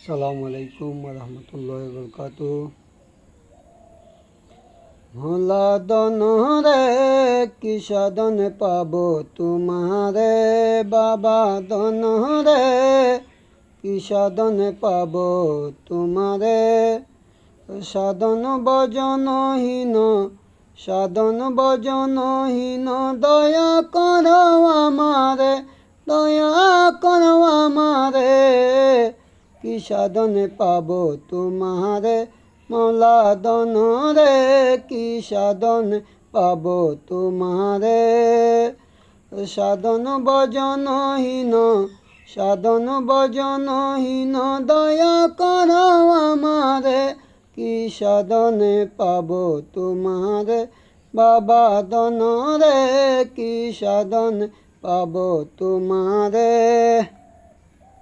আসসালামু আলাইকুম রহমতুল্লাহি বরকাতুহু। ভোলা দন রে কি সাধন পাবো তোমারে, বাবা দন রে কি সাধন পাবো তোমারে। সাধন ভজনহীন সাধন ভজনহীন দয়া করো আমারে, দয়া করো আমারে। কি সাধনে পাবো তোমারে মৌলা দন রে, কি সাধনে পাবো তোমারে। সাধন ভজনহীন সাধন ভজনহীন দয়া করো আমারে, কি সাধনে পাবো তোমারে, বাবা দন রে কি সাধনে পাবো তোমারে।